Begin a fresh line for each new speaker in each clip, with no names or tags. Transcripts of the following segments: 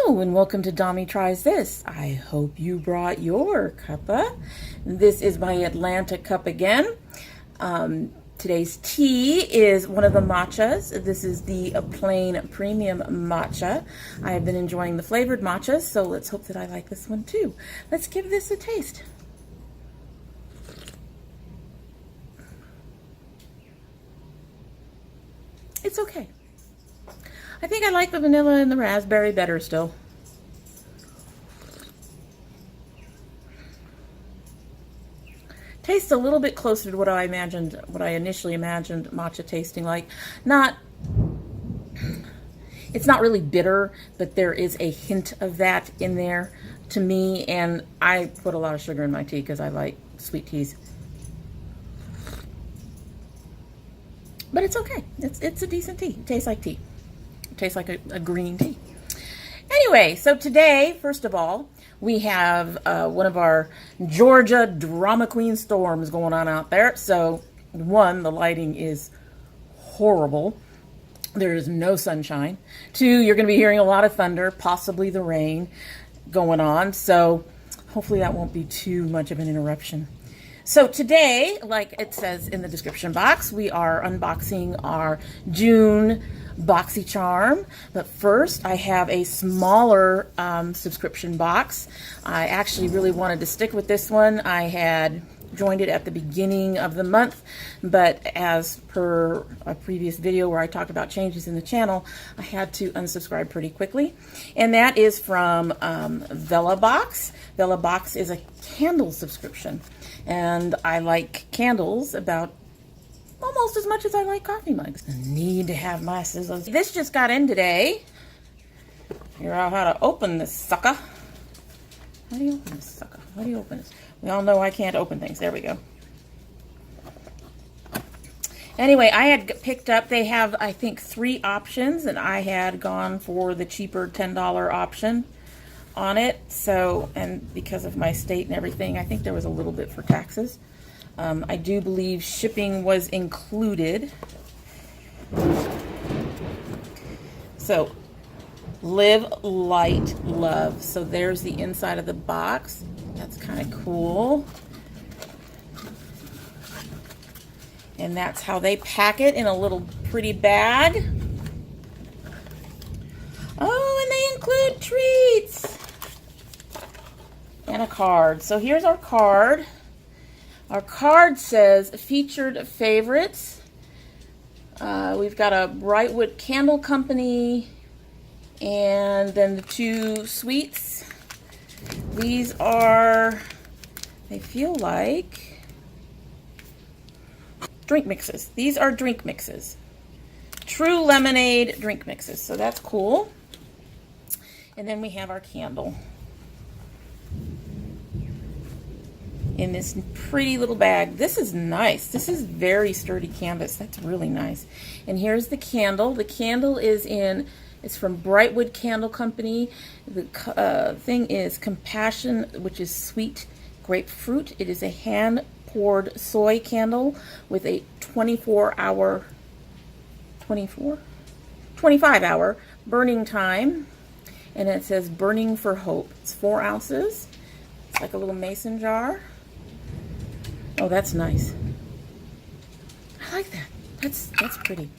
Hello and welcome to Dommy Tries This. I hope you brought your cuppa. This is my Atlanta cup again. Today's tea is one of the matchas. This is the plain premium matcha. I have been enjoying the flavored matchas, so let's hope that I like this one too. Let's give this a taste. It's okay. I think I like the vanilla and the raspberry better still. Tastes a little bit closer to what I initially imagined matcha tasting like. It's not really bitter, but there is a hint of that in there to me, and I put a lot of sugar in my tea because I like sweet teas. But it's okay. It's a decent tea. It tastes like tea. It tastes like a green tea. Anyway, so today, first of all, we have one of our Georgia drama queen storms going on out there. So, one, the lighting is horrible. There is no sunshine. Two, you're going to be hearing a lot of thunder, possibly the rain going on. So, hopefully that won't be too much of an interruption. So today, like it says in the description box, we are unboxing our June Boxycharm. But first, I have a smaller subscription box. I actually really wanted to stick with this one. I had joined it at the beginning of the month, but as per a previous video where I talked about changes in the channel, I had to unsubscribe pretty quickly. And that is from Box. Box is a candle subscription. And I like candles about almost as much as I like coffee mugs. I need to have my scissors. This just got in today. Figure out how to open this sucker. How do you open this sucker? How do you open this? We all know I can't open things. There we go. Anyway, I had picked up, they have, I think, 3 options, and I had gone for the cheaper $10 option on it. So, and because of my state and everything, I think there was a little bit for taxes. I do believe shipping was included. So, live, light, love. So there's the inside of the box. That's kind of cool. And that's how they pack it, in a little pretty bag. Oh, and they include treats and a card. So here's our card. Our card says featured favorites. We've got a Brightwood Candle Company and then the 2 sweets. These are, they feel like drink mixes. These are drink mixes. True lemonade drink mixes. So that's cool. And then we have our candle in this pretty little bag. This is nice. This is very sturdy canvas. That's really nice. And here's the candle. The candle is it's from Brightwood Candle Company. The thing is Compassion, which is sweet grapefruit. It is a hand-poured soy candle with a 25-hour burning time. And it says burning for hope. It's 4 ounces. It's like a little mason jar. Oh, that's nice. I like that. That's pretty.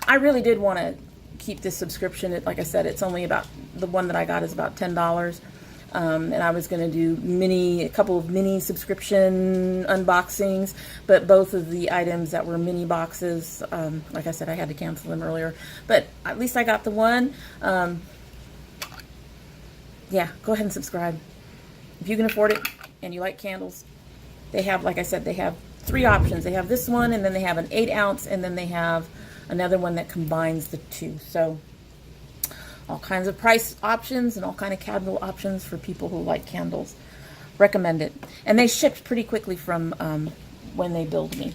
I really did want to keep this subscription. Like I said, it's only about, the one that I got is about $10. And I was going to do a couple of mini subscription unboxings, but both of the items that were mini boxes, like I said, I had to cancel them earlier. But at least I got the one. Yeah, go ahead and subscribe. If you can afford it and you like candles, they have, like I said, they have 3 options. They have this one, and then they have an 8 ounce, and then they have another one that combines the 2. So all kinds of price options and all kind of candle options for people who like candles. Recommend it. And they shipped pretty quickly from when they billed me.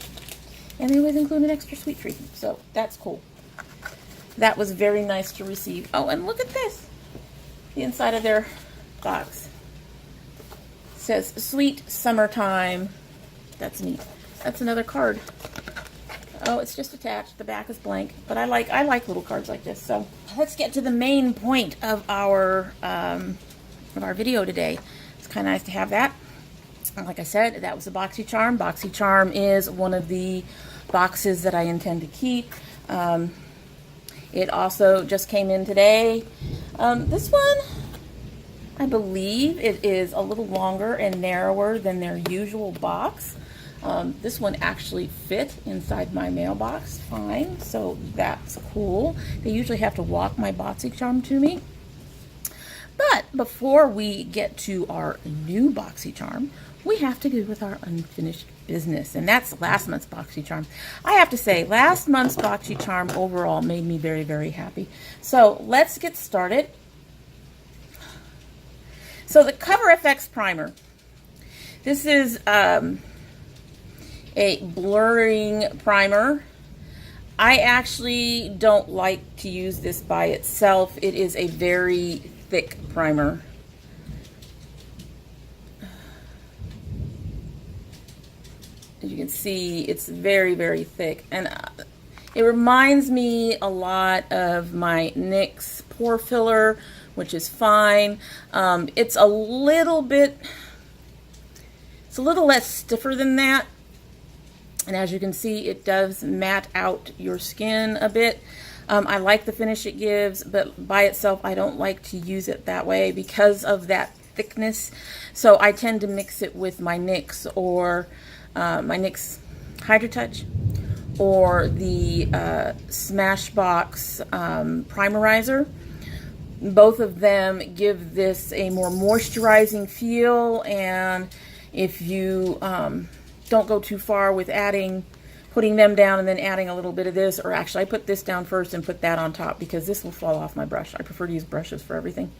And they always include an extra sweet treat. So that's cool. That was very nice to receive. Oh, and look at this. The inside of their box. Says sweet summertime. That's neat. That's another card. Oh, it's just attached. The back is blank, but I like little cards like this. So let's get to the main point of our video today. It's kind of nice to have that. Like I said, that was a Boxycharm. Boxycharm is one of the boxes that I intend to keep. It also just came in today. This one, I believe it is a little longer and narrower than their usual box. This one actually fit inside my mailbox fine, so that's cool. They usually have to walk my Boxycharm to me. But before we get to our new Boxycharm, we have to go with our unfinished business, and that's last month's Boxycharm. I have to say, last month's Boxycharm overall made me very, very happy. So let's get started. So the Cover FX primer. This is a blurring primer. I actually don't like to use this by itself. It is a very thick primer. As you can see, it's very, very thick, and it reminds me a lot of my NYX pore filler, which is fine. It's a little less stiffer than that. And as you can see, it does matte out your skin a bit. I like the finish it gives, but by itself, I don't like to use it that way because of that thickness. So I tend to mix it with my NYX or my NYX Hydra Touch or the Smashbox Primerizer. Both of them give this a more moisturizing feel, and if you don't go too far with putting them down and then adding a little bit of this, or actually I put this down first and put that on top because this will fall off my brush. I prefer to use brushes for everything.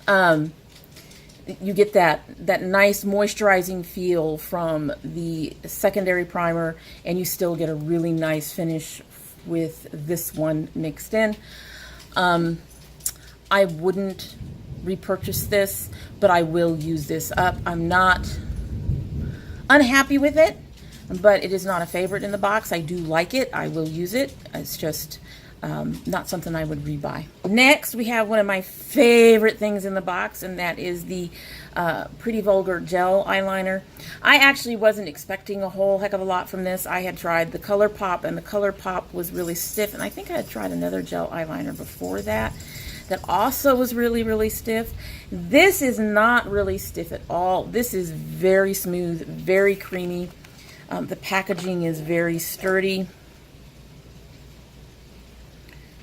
You get that nice moisturizing feel from the secondary primer, and you still get a really nice finish with this one mixed in. I wouldn't repurchase this, but I will use this up. I'm not unhappy with it, but it is not a favorite in the box. I do like it. I will use it. It's just not something I would rebuy. Next, we have one of my favorite things in the box, and that is the Pretty Vulgar Gel Eyeliner. I actually wasn't expecting a whole heck of a lot from this. I had tried the Color Pop, and the Color Pop was really stiff, and I think I had tried another gel eyeliner before that also was really, really stiff. This is not really stiff at all. This is very smooth, very creamy. The packaging is very sturdy. I'm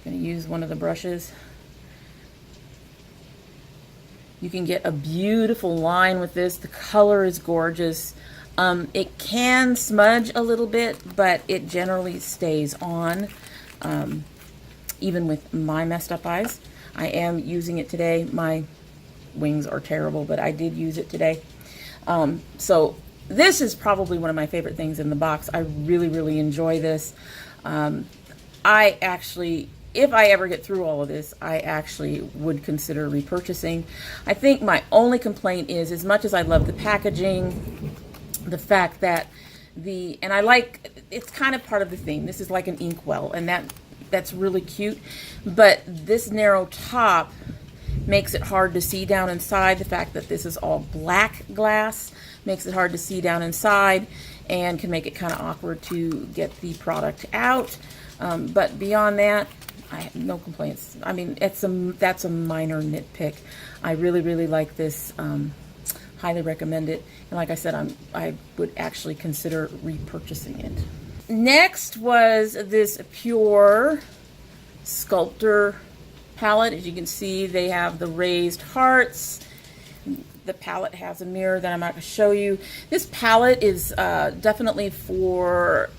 going to use one of the brushes. You can get a beautiful line with this. The color is gorgeous. It can smudge a little bit, but it generally stays on, even with my messed up eyes. I am using it today. My wings are terrible, but I did use it today. So this is probably one of my favorite things in the box. I really, really enjoy this. I actually, if I ever get through all of this, I actually would consider repurchasing. I think my only complaint is, as much as I love the packaging, the fact that and I like, it's kind of part of the theme. This is like an inkwell, and that's really cute, but this narrow top makes it hard to see down inside. The fact that this is all black glass makes it hard to see down inside and can make it kind of awkward to get the product out. But beyond that, I have no complaints. I mean, that's a minor nitpick. I really, really like this. Highly recommend it. And like I said, I would actually consider repurchasing it. Next was this Pure Sculptor palette. As you can see, they have the raised hearts. The palette has a mirror that I'm not going to show you. This palette is definitely for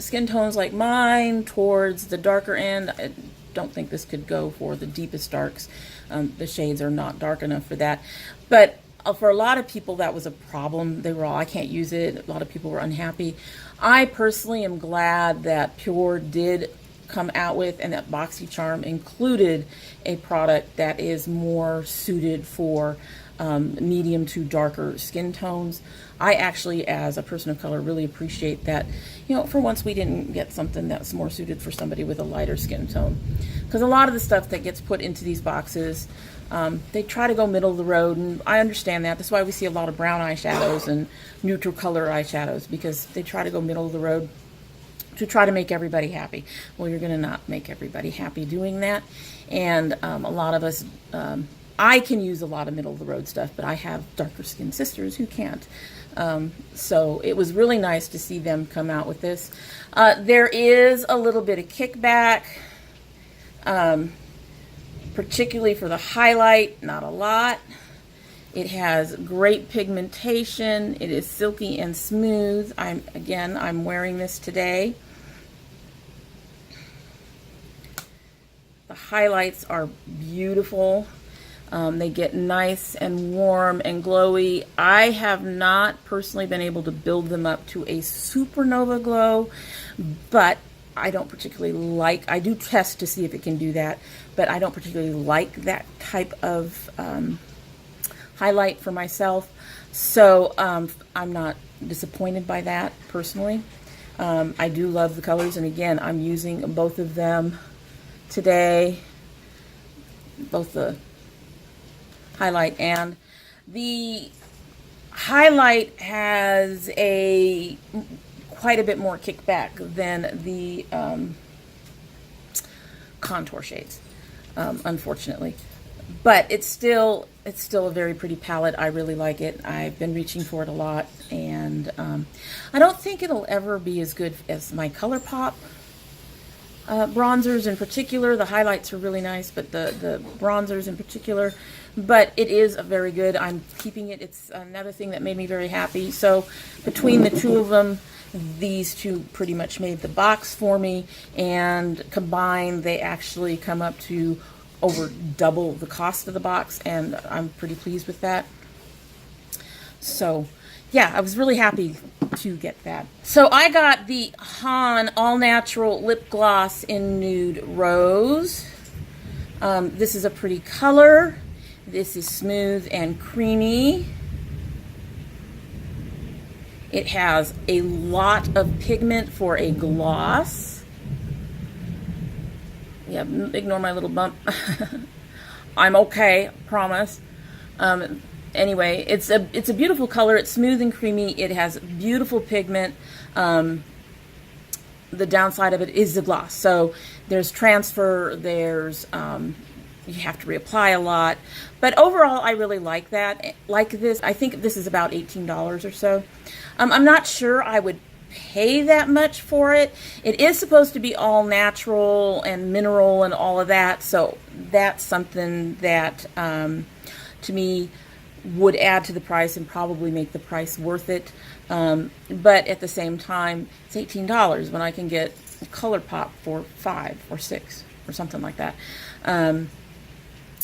skin tones like mine, towards the darker end. I don't think this could go for the deepest darks. The shades are not dark enough for that. But for a lot of people, that was a problem. They were all, I can't use it. A lot of people were unhappy. I personally am glad that Pure did come out with, and that Boxycharm included a product that is more suited for medium to darker skin tones. I actually, as a person of color, really appreciate that, you know, for once we didn't get something that's more suited for somebody with a lighter skin tone. Because a lot of the stuff that gets put into these boxes, they try to go middle of the road, and I understand that. That's why we see a lot of brown eyeshadows and neutral color eyeshadows, because they try to go middle of the road to try to make everybody happy. Well, you're going to not make everybody happy doing that. And a lot of us, I can use a lot of middle of the road stuff, but I have darker skinned sisters who can't. So it was really nice to see them come out with this. There is a little bit of kickback, particularly for the highlight, not a lot. It has great pigmentation. It is silky and smooth. I'm wearing this today. The highlights are beautiful. They get nice and warm and glowy. I have not personally been able to build them up to a supernova glow, but I don't particularly like, I do test to see if it can do that, but I don't particularly like that type of highlight for myself. So I'm not disappointed by that personally. I do love the colors, and again, I'm using both of them today, both the highlight and the highlight has quite a bit more kickback than the contour shades, unfortunately, but it's still a very pretty palette. I really like it. I've been reaching for it a lot, and I don't think it'll ever be as good as my ColourPop bronzers in particular. The highlights are really nice, but the bronzers in particular, but it is a very good. I'm keeping it. It's another thing that made me very happy. So between the two of them, these two pretty much made the box for me, and combined they actually come up to over double the cost of the box, and I'm pretty pleased with that. So yeah, I was really happy to get that. So I got the Han All Natural Lip Gloss in Nude Rose. This is a pretty color. This is smooth and creamy. It has a lot of pigment for a gloss. Yeah, ignore my little bump. I'm okay, promise. Anyway, it's a beautiful color. It's smooth and creamy. It has beautiful pigment. The downside of it is the gloss. So there's transfer, there's you have to reapply a lot. But overall, I really like that. Like this, I think this is about $18 or so. I'm not sure I would pay that much for it. It is supposed to be all natural and mineral and all of that. So that's something that, to me, would add to the price and probably make the price worth it. But at the same time, it's $18 when I can get ColourPop for $5 or $6 or something like that.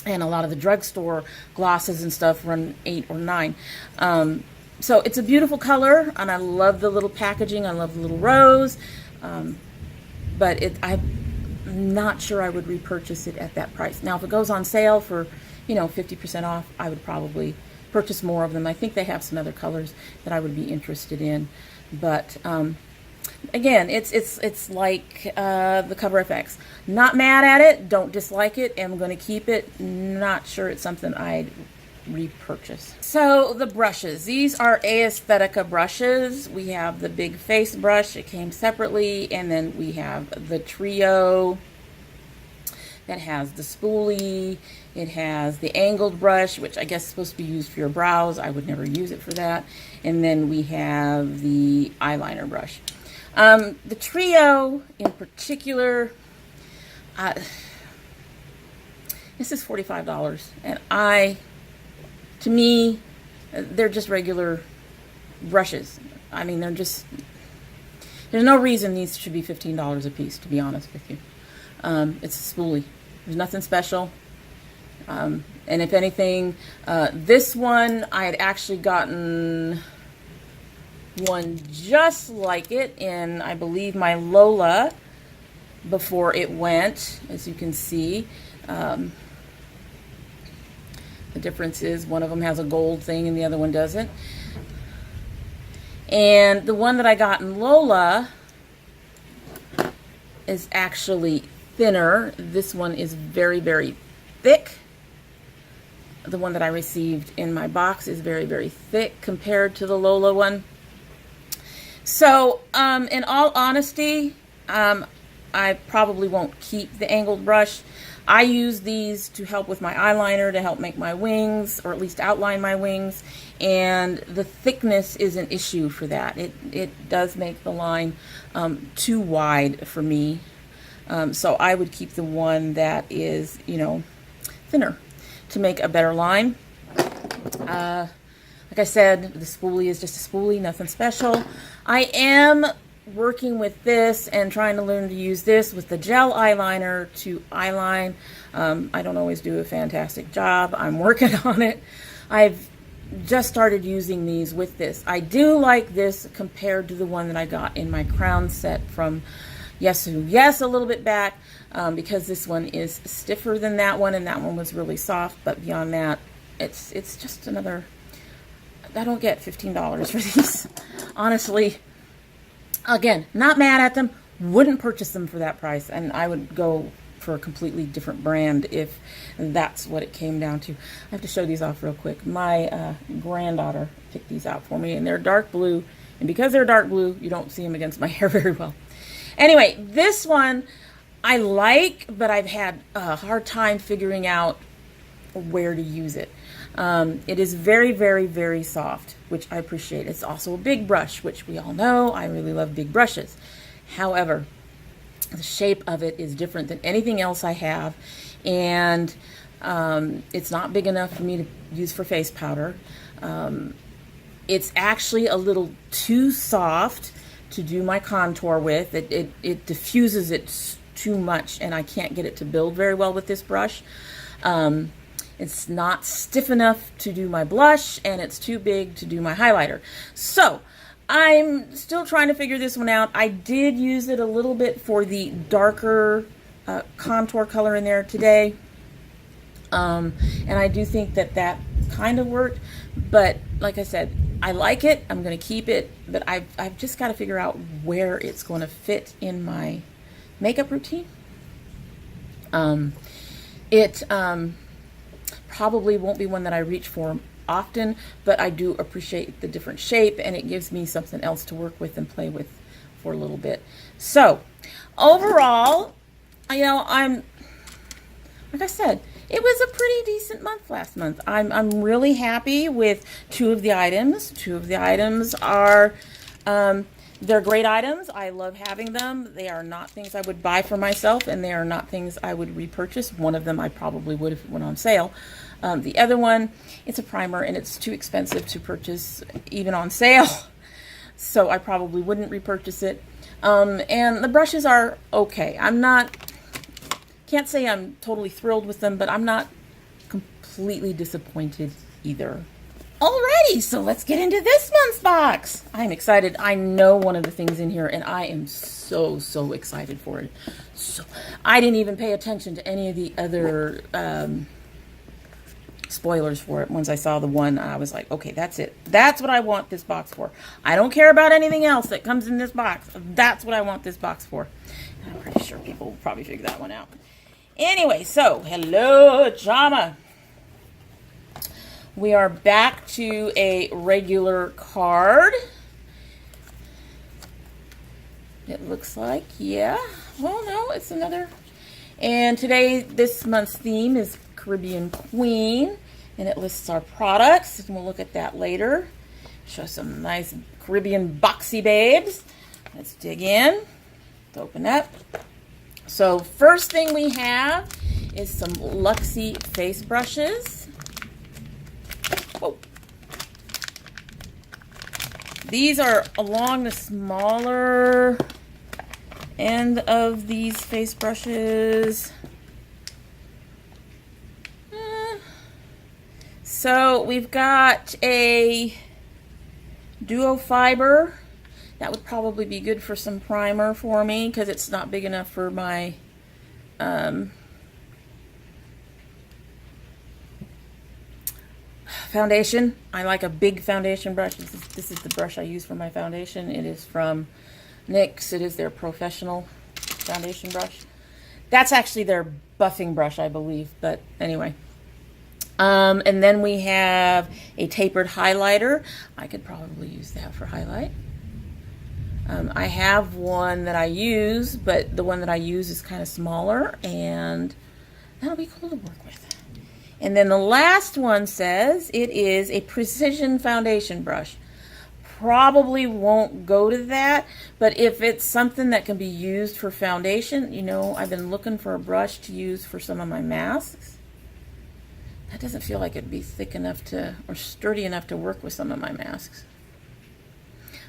And a lot of the drugstore glosses and stuff run $8 or $9. So it's a beautiful color, and I love the little packaging. I love the little rose. But I'm not sure I would repurchase it at that price. Now, if it goes on sale for, 50% off, I would probably purchase more of them. I think they have some other colors that I would be interested in. But again, it's like the Cover FX. Not mad at it. Don't dislike it. Am going to keep it. Not sure it's something I'd repurchase. So the brushes. These are Aesthetica brushes. We have the big face brush. It came separately. And then we have the trio that has the spoolie. It has the angled brush, which I guess is supposed to be used for your brows. I would never use it for that. And then we have the eyeliner brush. The trio in particular, this is $45. And to me, they're just regular brushes. I mean, there's no reason these should be $15 a piece, to be honest with you. It's a spoolie. There's nothing special. And if anything, this one, I had actually gotten one just like it in, I believe, my Lola before it went, as you can see. The difference is one of them has a gold thing and the other one doesn't. And the one that I got in Lola is actually thinner. This one is very, very thick. The one that I received in my box is very, very thick compared to the Lola one. So, in all honesty, I probably won't keep the angled brush. I use these to help with my eyeliner, to help make my wings, or at least outline my wings, and the thickness is an issue for that. It does make the line too wide for me. So I would keep the one that is, you know, thinner to make a better line. Like I said, the spoolie is just a spoolie, nothing special. I am working with this and trying to learn to use this with the gel eyeliner to eyeline. I don't always do a fantastic job. I'm working on it. I've just started using these with this. I do like this compared to the one that I got in my crown set from Yes a little bit back, because this one is stiffer than that one, and that one was really soft. But beyond that, it's just another. I don't get $15 for these, honestly. Again, not mad at them. Wouldn't purchase them for that price, and I would go for a completely different brand if that's what it came down to. I have to show these off real quick. My granddaughter picked these out for me, and they're dark blue. And because they're dark blue, you don't see them against my hair very well. Anyway, this one I like, but I've had a hard time figuring out where to use it. It is very, very, very soft, which I appreciate. It's also a big brush, which we all know. I really love big brushes. However, the shape of it is different than anything else I have, and it's not big enough for me to use for face powder. It's actually a little too soft to do my contour with. It diffuses it too much, and I can't get it to build very well with this brush. It's not stiff enough to do my blush, and it's too big to do my highlighter. So I'm still trying to figure this one out. I did use it a little bit for the darker contour color in there today, and I do think that kind of worked. But like I said, I like it. I'm going to keep it, but I've just got to figure out where it's going to fit in my makeup routine. It probably won't be one that I reach for often, but I do appreciate the different shape, and it gives me something else to work with and play with for a little bit. So overall, you know, like I said, it was a pretty decent month last month. I'm really happy with two of the items. Two of the items are, they're great items. I love having them. They are not things I would buy for myself, and they are not things I would repurchase. One of them I probably would if it went on sale. The other one, it's a primer, and it's too expensive to purchase even on sale, so I probably wouldn't repurchase it. And the brushes are okay. Can't say I'm totally thrilled with them, but I'm not completely disappointed either. Alrighty, so let's get into this month's box. I'm excited. I know one of the things in here, and I am so excited for it. So I didn't even pay attention to any of the other spoilers for it. Once I saw the one, I was like, okay, that's it. That's what I want this box for. I don't care about anything else that comes in this box. That's what I want this box for. And I'm pretty sure people will probably figure that one out. Anyway, so hello, Jama. We are back to a regular card. It looks like, yeah. Well, no, it's another. And this month's theme is Caribbean Queen, and it lists our products, and we'll look at that later. Show some nice Caribbean boxy babes. Let's dig in. Let's open up. So first thing we have is some Luxie face brushes. Whoa. These are along the smaller end of these face brushes. So we've got a duo fiber. That would probably be good for some primer for me because it's not big enough for my foundation. I like a big foundation brush. This is the brush I use for my foundation. It is from NYX. It is their professional foundation brush. That's actually their buffing brush, I believe. But anyway. And then we have a tapered highlighter. I could probably use that for highlight. I have one that I use, but the one that I use is kind of smaller, and that'll be cool to work with. And then the last one says it is a precision foundation brush. Probably won't go to that, but if it's something that can be used for foundation, you know, I've been looking for a brush to use for some of my masks. That doesn't feel like it'd be thick enough to, or sturdy enough to work with some of my masks.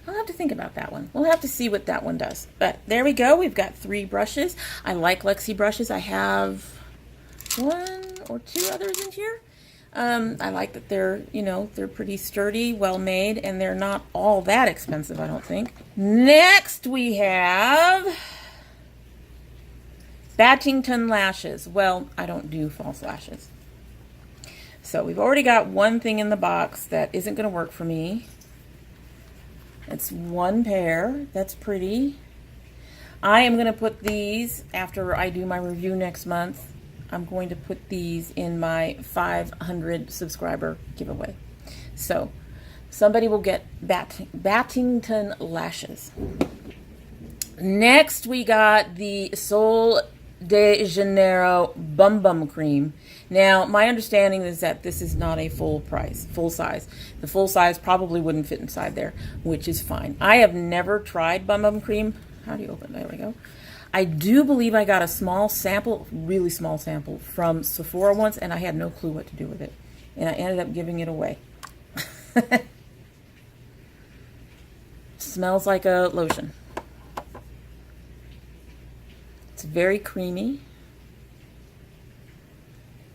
I'll have to think about that one. We'll have to see what that one does. But there we go. We've got 3 brushes. I like Luxie brushes. I have 1 or 2 others in here. I like that they're, you know, they're pretty sturdy, well made, and they're not all that expensive, I don't think. Next we have Battington lashes. Well, I don't do false lashes. So we've already got one thing in the box that isn't going to work for me. It's 1 pair. That's pretty. I am going to put these, after I do my review next month, I'm going to put these in my 500 subscriber giveaway. So somebody will get Battington lashes. Next we got the Sol de Janeiro Bum Bum Cream. Now, my understanding is that this is not a full size. The full size probably wouldn't fit inside there, which is fine. I have never tried Bum Bum Cream. How do you open it? There we go. I do believe I got a small sample, really small sample, from Sephora once, and I had no clue what to do with it. And I ended up giving it away. Smells like a lotion. It's very creamy.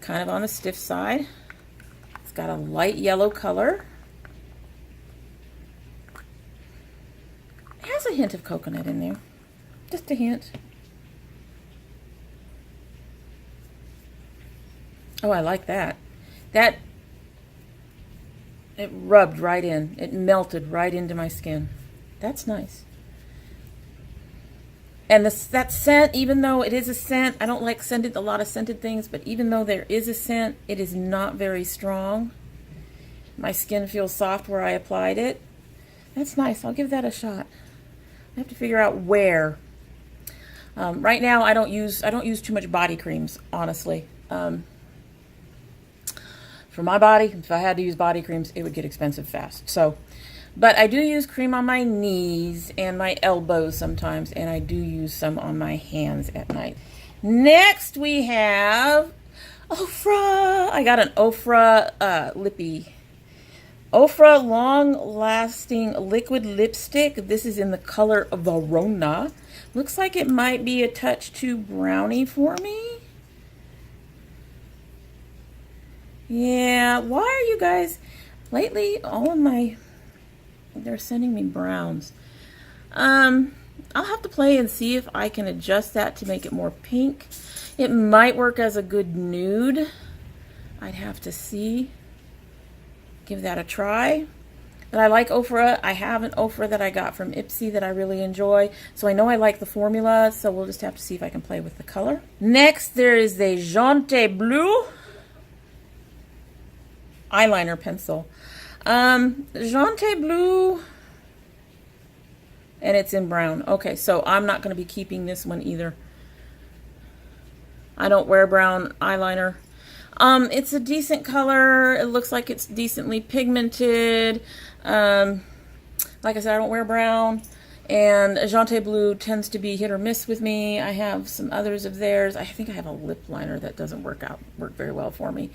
Kind of on the stiff side. It's got a light yellow color. It has a hint of coconut in there. Just a hint. Oh, I like that. It rubbed right in. It melted right into my skin. That's nice. And that scent, even though it is a scent, I don't like a lot of scented things, but even though there is a scent, it is not very strong. My skin feels soft where I applied it. That's nice. I'll give that a shot. I have to figure out where. Right now, I don't use too much body creams, honestly. For my body, if I had to use body creams, it would get expensive fast. So. But I do use cream on my knees and my elbows sometimes, and I do use some on my hands at night. Next we have Ofra. I got an Ofra lippy. Ofra Long Lasting Liquid Lipstick. This is in the color Verona. Looks like it might be a touch too browny for me. Yeah, why are you guys, lately all of my... They're sending me browns. I'll have to play and see if I can adjust that to make it more pink. It might work as a good nude. I'd have to see. Give that a try. But I like Ofra. I have an Ofra that I got from Ipsy that I really enjoy. So I know I like the formula, so we'll just have to see if I can play with the color. Next, there is the Jaunte Bleu eyeliner pencil. Jaunte Bleu, and it's in brown. Okay, so I'm not going to be keeping this one either. I don't wear brown eyeliner. It's a decent color. It looks like it's decently pigmented. Like I said, I don't wear brown. And Jaunte Bleu tends to be hit or miss with me. I have some others of theirs. I think I have a lip liner that doesn't work very well for me.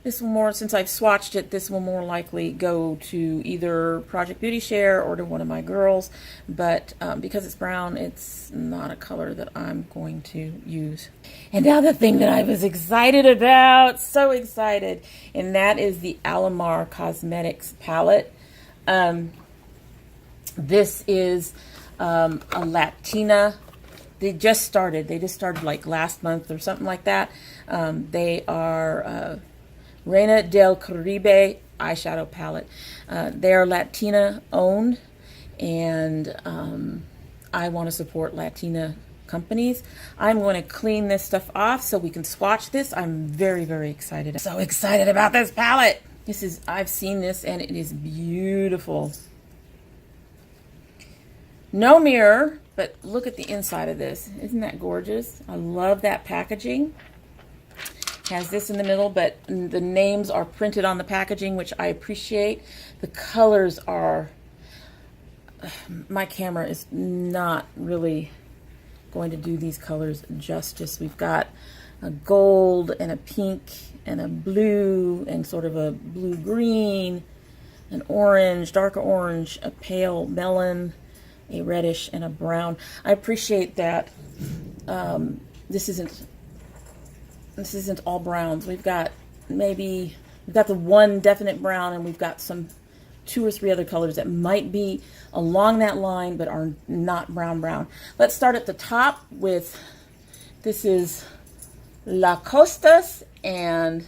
This will more, since I've swatched it, this will more likely go to either Project Beauty Share or to one of my girls. But because it's brown, it's not a color that I'm going to use. And now the thing that I was excited about, so excited, and that is the Alamar Cosmetics palette. This is a Latina. They just started like last month or something like that. They are Reina del Caribe eyeshadow palette. They are Latina owned, and I want to support Latina companies. I'm going to clean this stuff off so we can swatch this. I'm very, very excited. So excited about this palette. I've seen this and it is beautiful. No mirror, but look at the inside of this. Isn't that gorgeous? I love that packaging. Has this in the middle, but the names are printed on the packaging, which I appreciate. The colors are, my camera is not really going to do these colors justice. We've got a gold and a pink and a blue and sort of a blue-green, an orange, darker orange, a pale melon, a reddish, and a brown. I appreciate that this isn't all browns. We've got the one definite brown, and we've got two or three other colors that might be along that line but are not brown. Let's start at the top with, this is La Costas and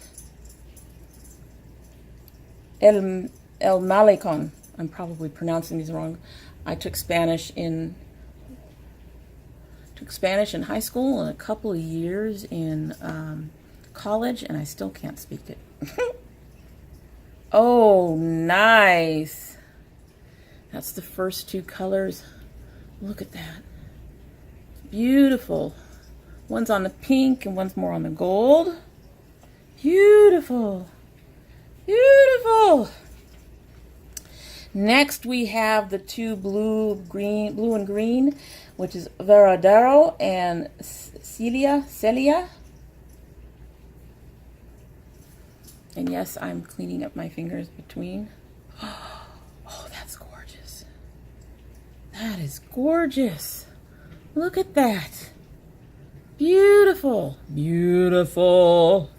El Malecon. I'm probably pronouncing these wrong. I took Spanish in high school and a couple of years in college, and I still can't speak it. Oh, nice. That's the first two colors. Look at that. Beautiful. One's on the pink and one's more on the gold. Beautiful. Beautiful. Next we have the two blue and green, which is Veradero and Celia. And yes, I'm cleaning up my fingers between. Oh, that's gorgeous. That is gorgeous. Look at that. Beautiful. Beautiful.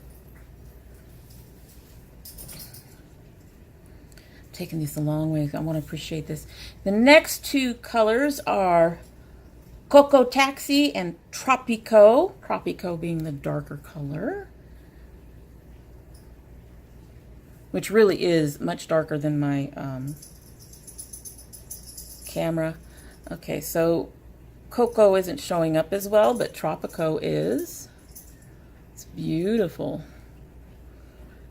Taking this a long way. I want to appreciate this. The next two colors are Coco Taxi and Tropico. Tropico being the darker color, which really is much darker than my camera. Okay, so Coco isn't showing up as well, but Tropico is. It's beautiful.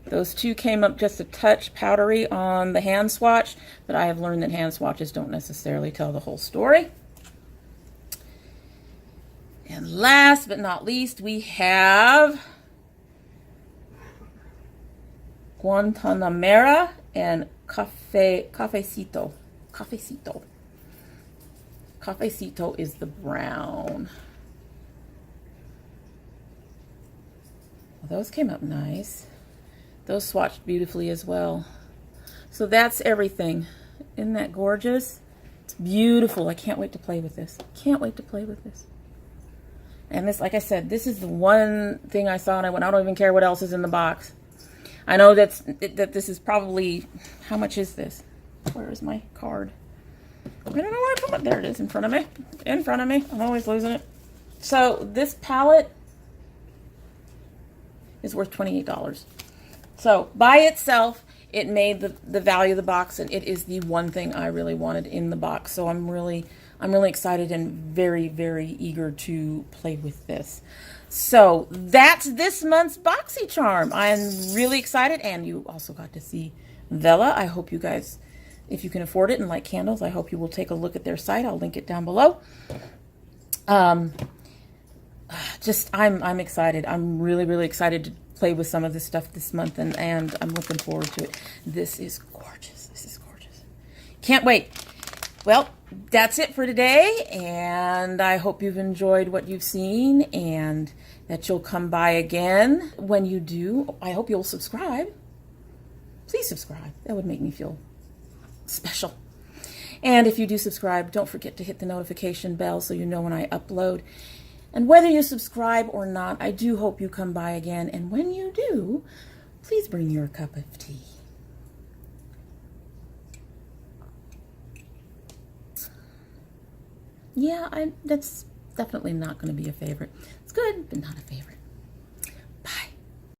Those two came up just a touch powdery on the hand swatch, but I have learned that hand swatches don't necessarily tell the whole story. And last but not least, we have Guantanamera and Cafecito. Cafecito is the brown. Well, those came up nice. Those swatched beautifully as well. So that's everything. Isn't that gorgeous? It's beautiful. I can't wait to play with this. Can't wait to play with this. And this, like I said, this is the one thing I saw and I went, I don't even care what else is in the box. I know that this is probably, how much is this? Where is my card? I don't know where I put it. There it is in front of me. In front of me. I'm always losing it. So this palette is worth $28. So by itself, it made the value of the box, and it is the one thing I really wanted in the box. So I'm really excited and very, very eager to play with this. So that's this month's Boxycharm. I'm really excited, and you also got to see Vella. I hope you guys, if you can afford it and like candles, I hope you will take a look at their site. I'll link it down below. I'm excited. I'm really, really excited to play with some of this stuff this month, and I'm looking forward to it. This is gorgeous. This is gorgeous. Can't wait. Well, that's it for today, and I hope you've enjoyed what you've seen and that you'll come by again. When you do, I hope you'll subscribe. Please subscribe. That would make me feel special. And if you do subscribe, don't forget to hit the notification bell so you know when I upload. And whether you subscribe or not, I do hope you come by again. And when you do, please bring your cup of tea. Yeah, that's definitely not going to be a favorite. It's good, but not a favorite.